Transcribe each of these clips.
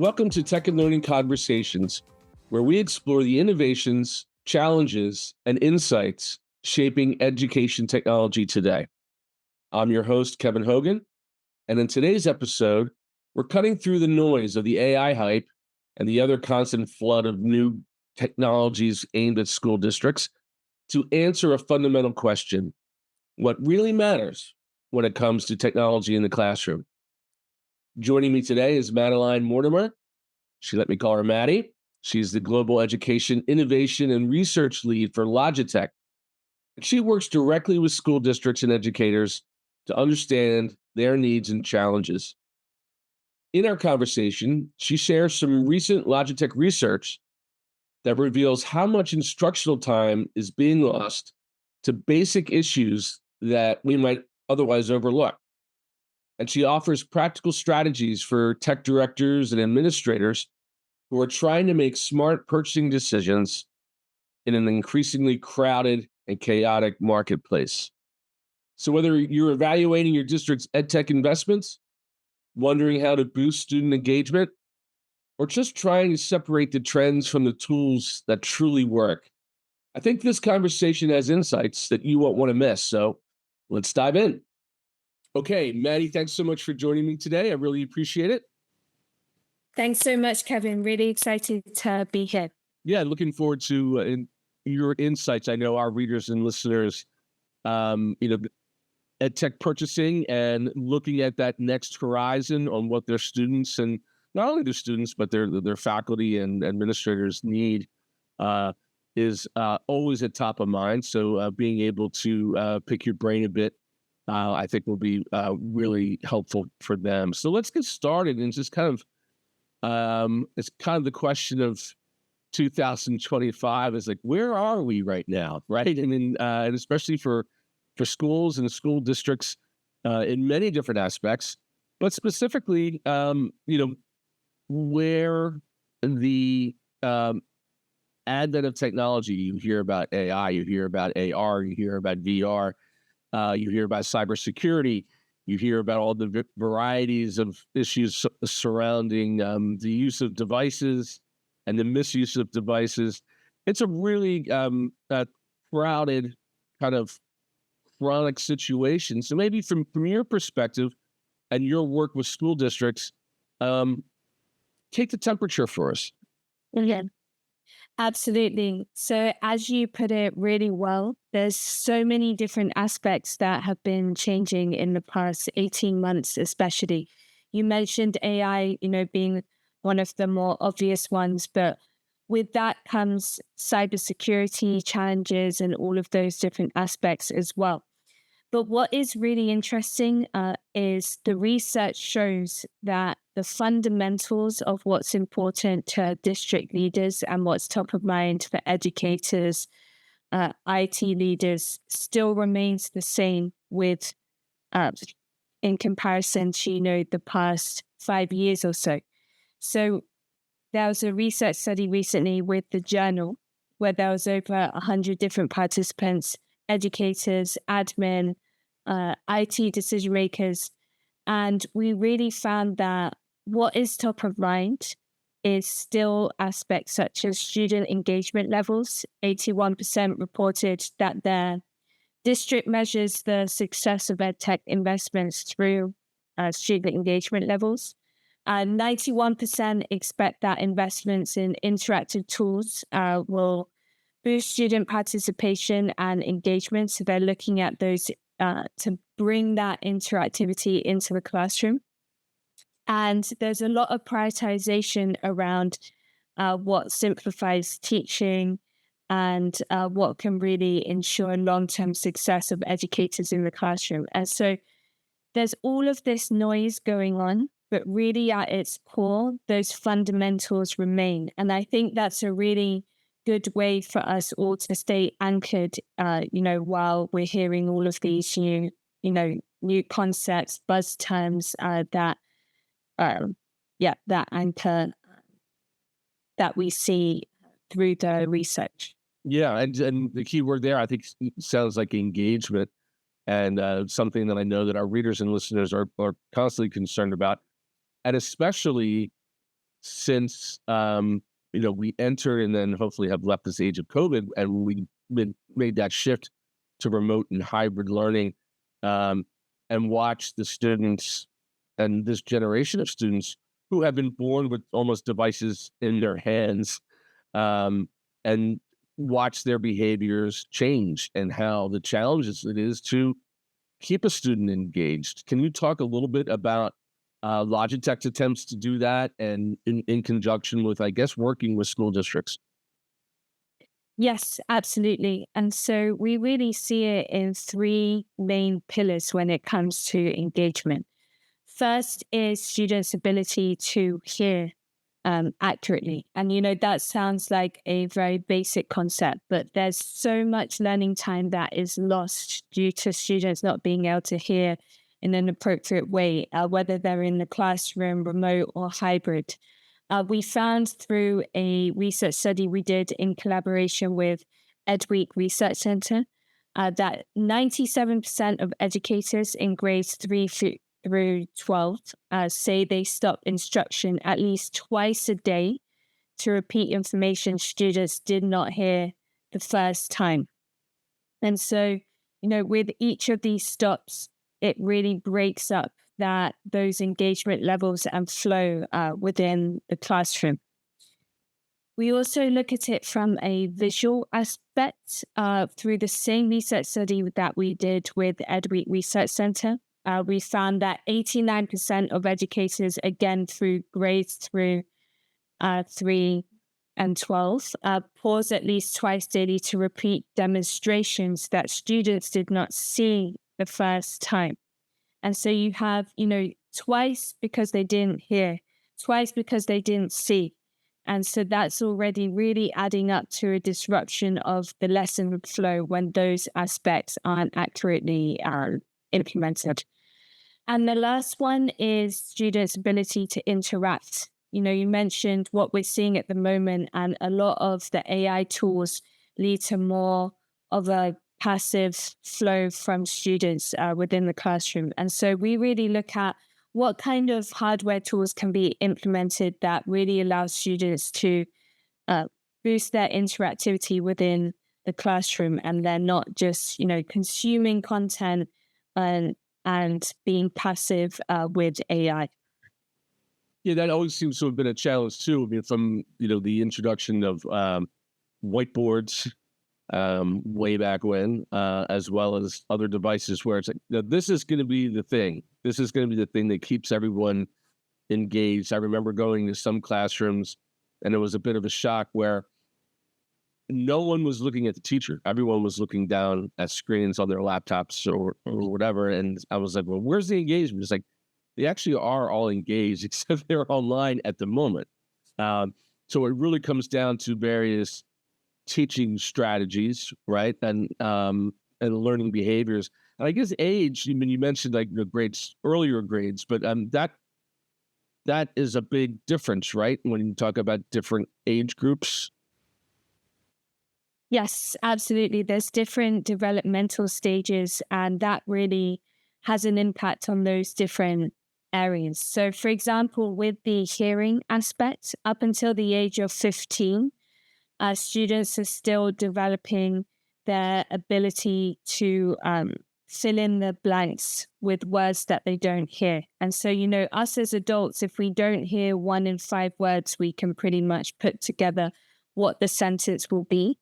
Welcome to Tech and Learning Conversations, where we explore the innovations, challenges, and insights shaping education technology today. I'm your host, Kevin Hogan, and in today's episode, we're cutting through the noise of the AI hype and the other constant flood of new technologies aimed at school districts to answer a fundamental question: what really matters when it comes to technology in the classroom? Joining me today is Madeleine Mortimore. She let me call her Maddie. She's the Global Education Innovation and Research Lead for Logitech. She works directly with school districts and educators to understand their needs and challenges. In our conversation, she shares some recent Logitech research that reveals how much instructional time is being lost to basic issues that we might otherwise overlook. And she offers practical strategies for tech directors and administrators who are trying to make smart purchasing decisions in an increasingly crowded and chaotic marketplace. So whether you're evaluating your district's edtech investments, wondering how to boost student engagement, or just trying to separate the trends from the tools that truly work, I think this conversation has insights that you won't want to miss. So let's dive in. Okay, Maddie, thanks so much for joining me today. I really appreciate it. Thanks so much, Kevin. Really excited to be here. Yeah, looking forward to your insights. I know our readers and listeners, EdTech purchasing and looking at that next horizon on what their students, and not only their students, but their faculty and administrators need is always at top of mind. So being able to pick your brain a bit, I think will be really helpful for them. So let's get started and just kind of, it's kind of the question of 2025 is like, where are we right now, right? And especially for schools and school districts in many different aspects, but specifically, where the advent of technology, you hear about AI, you hear about AR, you hear about VR, you hear about cybersecurity, you hear about all the varieties of issues surrounding the use of devices and the misuse of devices. It's a really crowded kind of chronic situation. So maybe from your perspective and your work with school districts, take the temperature for us. Yeah, absolutely. So as you put it really well, there's so many different aspects that have been changing in the past 18 months, especially. You mentioned AI, being one of the more obvious ones, but with that comes cybersecurity challenges and all of those different aspects as well. But what is really interesting is the research shows that the fundamentals of what's important to district leaders and what's top of mind for educators, IT leaders, still remains the same with in comparison to the past 5 years or so. So there was a research study recently with the Journal where there was over 100 different participants, educators, admin, IT decision makers. And we really found that what is top of mind is still aspects such as student engagement levels. 81% reported that their district measures the success of EdTech investments through student engagement levels. 91% expect that investments in interactive tools will boost student participation and engagement. So they're looking at those to bring that interactivity into the classroom. And there's a lot of prioritization around what simplifies teaching and what can really ensure long-term success of educators in the classroom. And so there's all of this noise going on, but really at its core, those fundamentals remain. And I think that's a really good way for us all to stay anchored, while we're hearing all of these new concepts, buzz terms that anchor that we see through the research. Yeah, and the key word there, I think, sounds like engagement, and something that I know that our readers and listeners are constantly concerned about, and especially since we entered and then hopefully have left this age of COVID, and made that shift to remote and hybrid learning, um, and watch the students and this generation of students who have been born with almost devices in their hands, um, and watch their behaviors change and how the challenges it is to keep a student engaged. Can you talk a little bit about Logitech's attempts to do that, and in conjunction with, I guess, working with school districts? Yes, absolutely. And so we really see it in three main pillars when it comes to engagement. First is students' ability to hear accurately. And, that sounds like a very basic concept, but there's so much learning time that is lost due to students not being able to hear in an appropriate way, whether they're in the classroom, remote, or hybrid. We found through a research study we did in collaboration with EdWeek Research Center that 97% of educators in grades 3 through 12 say they stop instruction at least twice a day to repeat information students did not hear the first time. And so, with each of these stops, it really breaks up those engagement levels and flow within the classroom. We also look at it from a visual aspect through the same research study that we did with EdWeek Research Center. We found that 89% of educators, again through grades through 3 and 12, pause at least twice daily to repeat demonstrations that students did not see the first time. And so you have, twice because they didn't hear, twice because they didn't see. And so that's already really adding up to a disruption of the lesson flow when those aspects aren't accurately implemented. And the last one is students' ability to interact. You mentioned what we're seeing at the moment, and a lot of the AI tools lead to more of a passive flow from students within the classroom. And so we really look at what kind of hardware tools can be implemented that really allow students to boost their interactivity within the classroom, and they're not just, consuming content and being passive with AI. Yeah, that always seems to have been a challenge too. I mean, from the introduction of whiteboards way back when, as well as other devices, where it's like, this is going to be the thing. This is going to be the thing that keeps everyone engaged. I remember going to some classrooms, and it was a bit of a shock where no one was looking at the teacher. Everyone was looking down at screens on their laptops or whatever. And I was like, well, where's the engagement? It's like, they actually are all engaged, except they're online at the moment. So it really comes down to various teaching strategies, right? And learning behaviors. And I guess age, I mean, you mentioned like the grades, earlier grades, but that is a big difference, right? When you talk about different age groups. Yes, absolutely. There's different developmental stages, and that really has an impact on those different areas. So, for example, with the hearing aspect, up until the age of 15, students are still developing their ability to fill in the blanks with words that they don't hear. And so, us as adults, if we don't hear 1 in 5 words, we can pretty much put together what the sentence will be.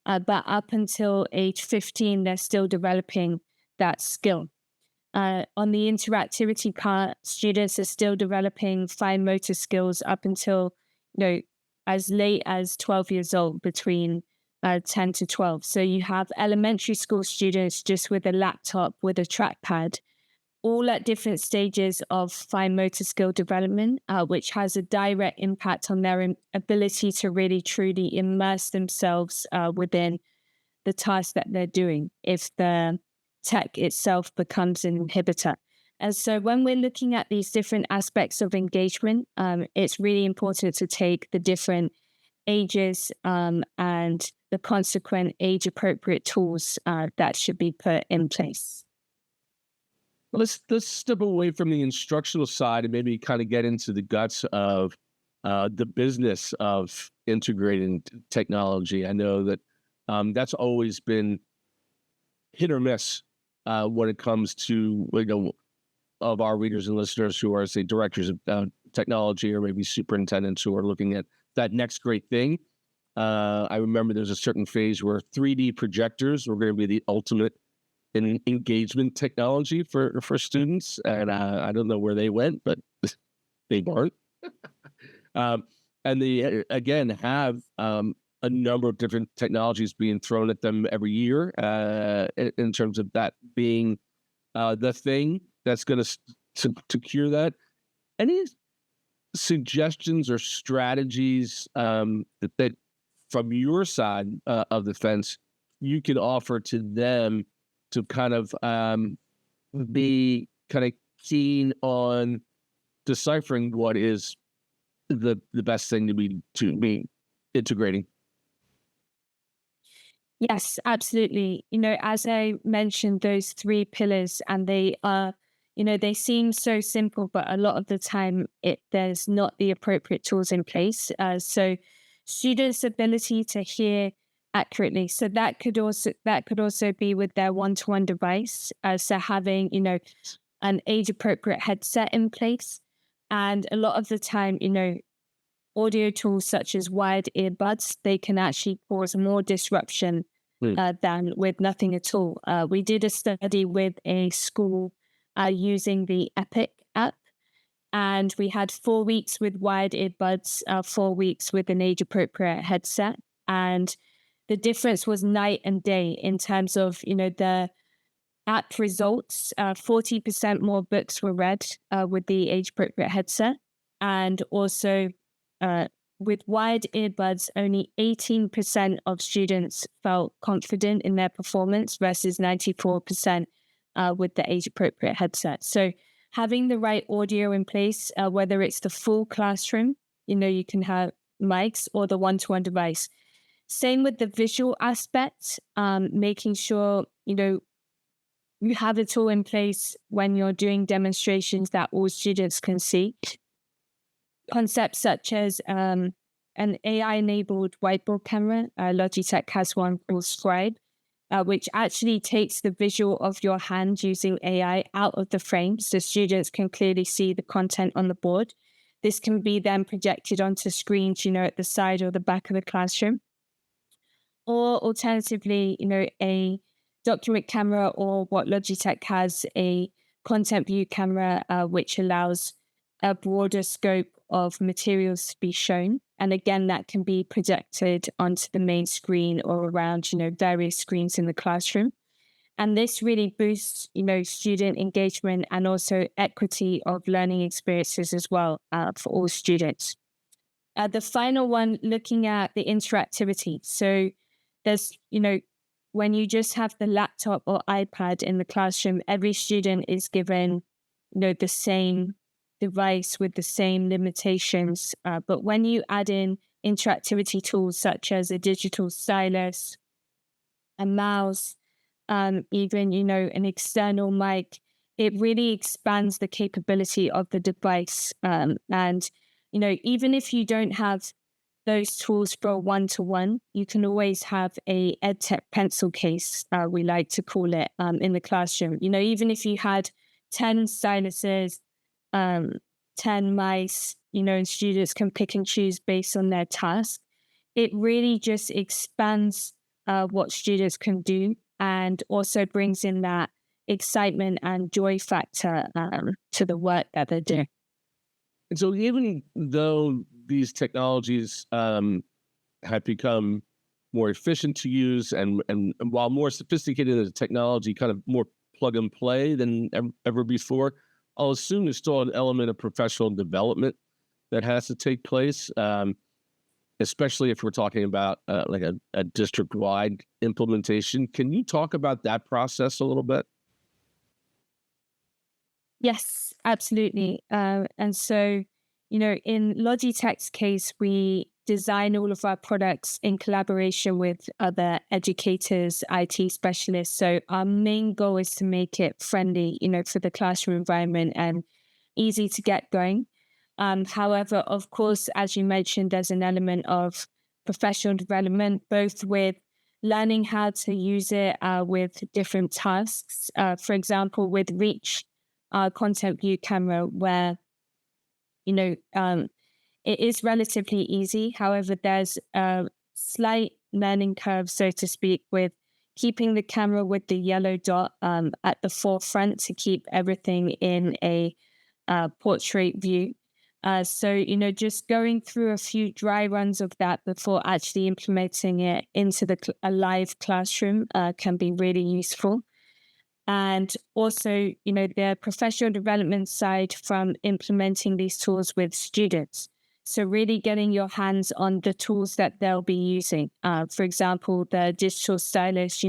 But up until age 15, they're still developing that skill. On the interactivity part, students are still developing fine motor skills up until, as late as 12 years old, between 10 to 12. So you have elementary school students just with a laptop, with a trackpad, all at different stages of fine motor skill development, which has a direct impact on their ability to really truly immerse themselves within the task that they're doing if the tech itself becomes an inhibitor. And so when we're looking at these different aspects of engagement, it's really important to take the different ages and the consequent age-appropriate tools that should be put in place. Let's step away from the instructional side and maybe kind of get into the guts of the business of integrating technology. I know that that's always been hit or miss when it comes to of our readers and listeners who are, say, directors of technology or maybe superintendents who are looking at that next great thing. I remember there's a certain phase where 3D projectors were going to be the ultimate in engagement technology for students, and I don't know where they went, but they weren't. Um, and they again have a number of different technologies being thrown at them every year in terms of that being the thing that's going to cure that. Any suggestions or strategies that from your side of the fence you could offer to them to kind of be kind of keen on deciphering what is the best thing to be integrating? Yes, absolutely. As I mentioned, those three pillars, and they are, they seem so simple, but a lot of the time, there's not the appropriate tools in place. So, students' ability to hear accurately. So that could also be with their one-to-one device. So having, an age-appropriate headset in place, and a lot of the time, audio tools such as wired earbuds, they can actually cause more disruption Hmm. than with nothing at all. We did a study with a school using the Epic app, and we had 4 weeks with wired earbuds, 4 weeks with an age appropriate headset. And the difference was night and day in terms of, the app results. 40% more books were read with the age appropriate headset. And also, uh, with wired earbuds, only 18% of students felt confident in their performance versus 94% with the age appropriate headset. So, having the right audio in place, whether it's the full classroom, you can have mics, or the one to one device. Same with the visual aspect, making sure, you have it all in place when you're doing demonstrations that all students can see. Concepts such as an AI-enabled whiteboard camera. Logitech has one called Scribe, which actually takes the visual of your hand using AI out of the frame so students can clearly see the content on the board. This can be then projected onto screens, at the side or the back of the classroom. Or alternatively, a document camera, or what Logitech has, a content view camera, which allows a broader scope of materials to be shown. And again, that can be projected onto the main screen or around, various screens in the classroom. And this really boosts, student engagement and also equity of learning experiences as well for all students. The final one, looking at the interactivity. So there's, when you just have the laptop or iPad in the classroom, every student is given, the same device with the same limitations. But when you add in interactivity tools such as a digital stylus, a mouse, even, an external mic, it really expands the capability of the device. And, even if you don't have those tools for one-to-one, you can always have a EdTech pencil case, we like to call it, in the classroom. Even if you had 10 styluses, 10 mice, and students can pick and choose based on their task, it really just expands what students can do, and also brings in that excitement and joy factor to the work that they're doing. And so, even though these technologies have become more efficient to use, and while more sophisticated as a technology, kind of more plug and play than ever before, I'll assume there's still an element of professional development that has to take place, especially if we're talking about like a district-wide implementation. Can you talk about that process a little bit? Yes, absolutely. And so, in Logitech's case, we design all of our products in collaboration with other educators, IT specialists. So our main goal is to make it friendly, for the classroom environment and easy to get going. However, of course, as you mentioned, there's an element of professional development, both with learning how to use it with different tasks. For example, with Reach, our content view camera, where you know it is relatively easy. However, there's a slight learning curve, so to speak, with keeping the camera with the yellow dot at the forefront to keep everything in a portrait view. So, just going through a few dry runs of that before actually implementing it into a live classroom can be really useful. And also, the professional development side from implementing these tools with students. So really getting your hands on the tools that they'll be using. For example, the digital stylus,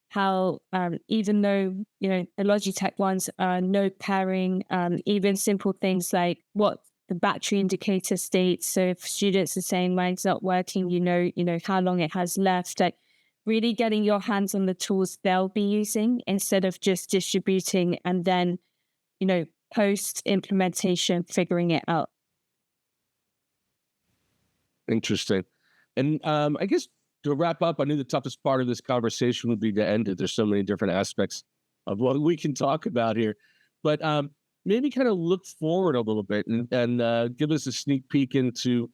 how even though, the Logitech ones are no pairing, even simple things like what the battery indicator states. So if students are saying mine's not working, how long it has left, like really getting your hands on the tools they'll be using instead of just distributing and then, post implementation, figuring it out. Interesting. And I guess to wrap up, I knew the toughest part of this conversation would be to end it. There's so many different aspects of what we can talk about here. But maybe kind of look forward a little bit and give us a sneak peek into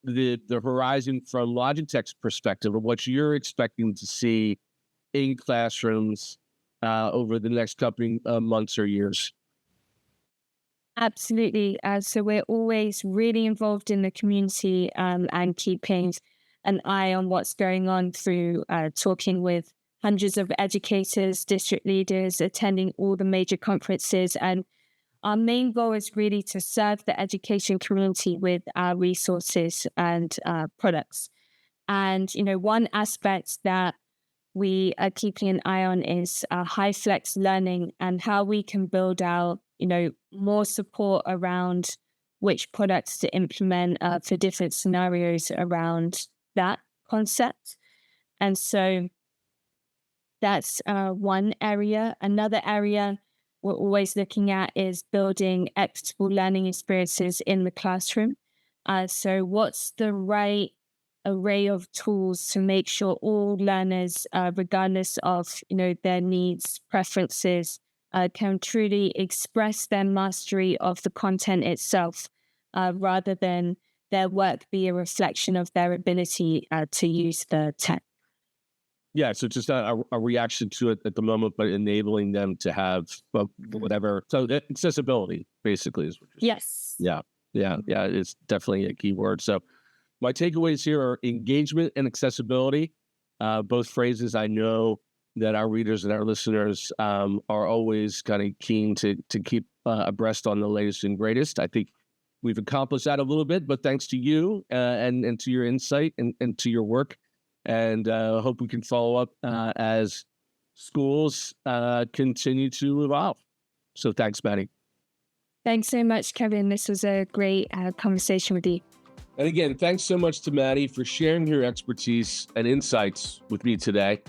the horizon from Logitech's perspective of what you're expecting to see in classrooms over the next couple months or years. Absolutely. So we're always really involved in the community and keeping an eye on what's going on through talking with hundreds of educators, district leaders, attending all the major conferences. And our main goal is really to serve the education community with our resources and products. And, one aspect that we are keeping an eye on is high flex learning and how we can build out, more support around which products to implement for different scenarios around that concept. And so that's one area. Another area we're always looking at is building equitable learning experiences in the classroom. So what's the right array of tools to make sure all learners, regardless of their needs, preferences, can truly express their mastery of the content itself, rather than their work be a reflection of their ability to use the tech. Yeah, so just a reaction to it at the moment, but enabling them to have whatever. So accessibility, basically, is what you're saying. Yes. Yeah. It's definitely a key word. So my takeaways here are engagement and accessibility, both phrases I know that our readers and our listeners are always kind of keen to keep abreast on the latest and greatest. I think we've accomplished that a little bit, but thanks to you and to your insight and to your work. And hope we can follow up as schools continue to evolve. So thanks, Maddie. Thanks so much, Kevin. This was a great conversation with you. And again, thanks so much to Maddie for sharing her expertise and insights with me today.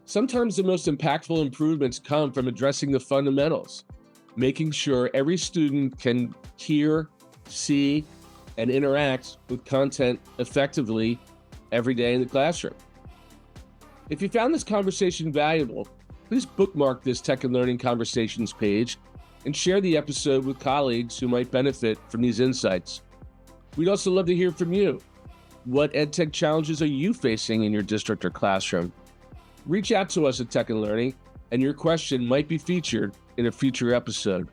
Sometimes the most impactful improvements come from addressing the fundamentals, making sure every student can hear, see, and interact with content effectively every day in the classroom. If you found this conversation valuable, please bookmark this Tech and Learning Conversations page and share the episode with colleagues who might benefit from these insights. We'd also love to hear from you. What EdTech challenges are you facing in your district or classroom? Reach out to us at Tech and Learning, and your question might be featured in a future episode.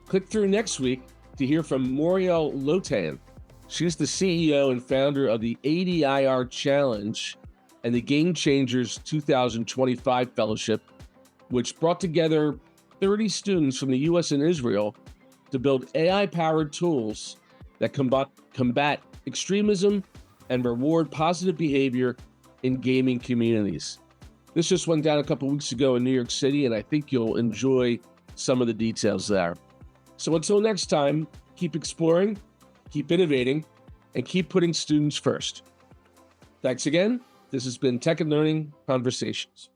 Click through next week to hear from Moriel Lotan. She's the CEO and founder of the ADIR Challenge and the Game Changers 2025 Fellowship, which brought together 30 students from the US and Israel to build AI-powered tools that combat extremism and reward positive behavior in gaming communities. This just went down a couple weeks ago in New York City, and I think you'll enjoy some of the details there. So until next time, keep exploring, keep innovating, and keep putting students first. Thanks again. This has been Tech and Learning Conversations.